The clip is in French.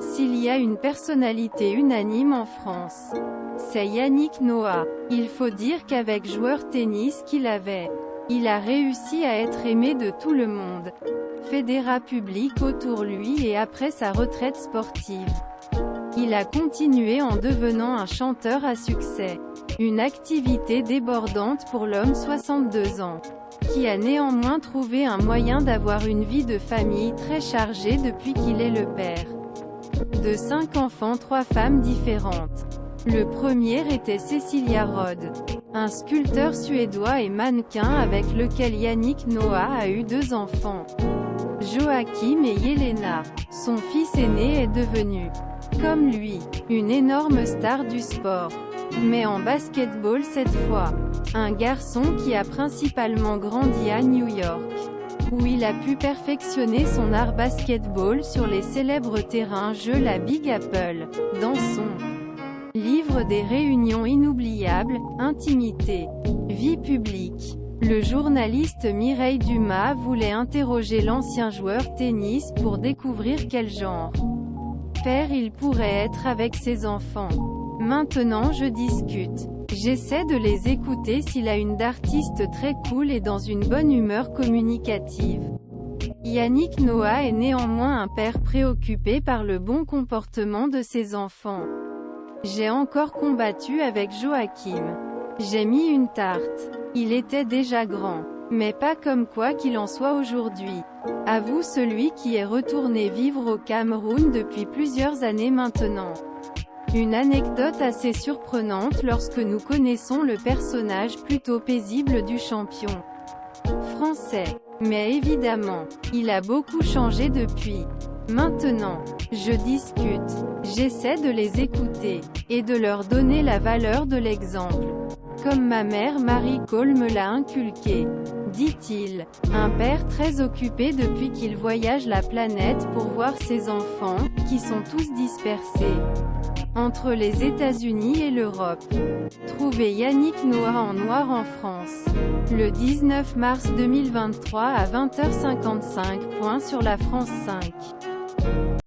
S'il y a une personnalité unanime en France, c'est Yannick Noah. Il faut dire qu'avec joueur tennis qu'il avait, il a réussi à être aimé de tout le monde. Fédéra public autour lui et après sa retraite sportive. Il a continué en devenant un chanteur à succès. Une activité débordante pour l'homme 62 ans, qui a néanmoins trouvé un moyen d'avoir une vie de famille très chargée depuis qu'il est le père de 5 enfants, 3 femmes différentes. Le premier était Cecilia Rod, un sculpteur suédois et mannequin avec lequel Yannick Noah a eu 2 enfants, Joachim et Yelena. Son fils aîné est devenu, comme lui, une énorme star du sport. Mais en basketball cette fois. Un garçon qui a principalement grandi à New York, où il a pu perfectionner son art basketball sur les célèbres terrains jeux la Big Apple. Dans son livre des réunions inoubliables, Intimité, vie publique, le journaliste Mireille Dumas voulait interroger l'ancien joueur tennis pour découvrir quel genre père il pourrait être avec ses enfants. Maintenant je discute. J'essaie de les écouter s'il a une d'artiste très cool et dans une bonne humeur communicative. Yannick Noah est néanmoins un père préoccupé par le bon comportement de ses enfants. J'ai encore combattu avec Joachim. J'ai mis une tarte. Il était déjà grand. Mais pas comme quoi qu'il en soit aujourd'hui. Avoue celui qui est retourné vivre au Cameroun depuis plusieurs années maintenant. Une anecdote assez surprenante lorsque nous connaissons le personnage plutôt paisible du champion français. Mais évidemment, il a beaucoup changé depuis. Maintenant, je discute. J'essaie de les écouter, et de leur donner la valeur de l'exemple. Comme ma mère Marie Cole me l'a inculqué, dit-il. Un père très occupé depuis qu'il voyage la planète pour voir ses enfants, qui sont tous dispersés entre les États-Unis et l'Europe. Trouvez Yannick Noah en noir en France. Le 19 mars 2023 à 20h55. Sur la France 5.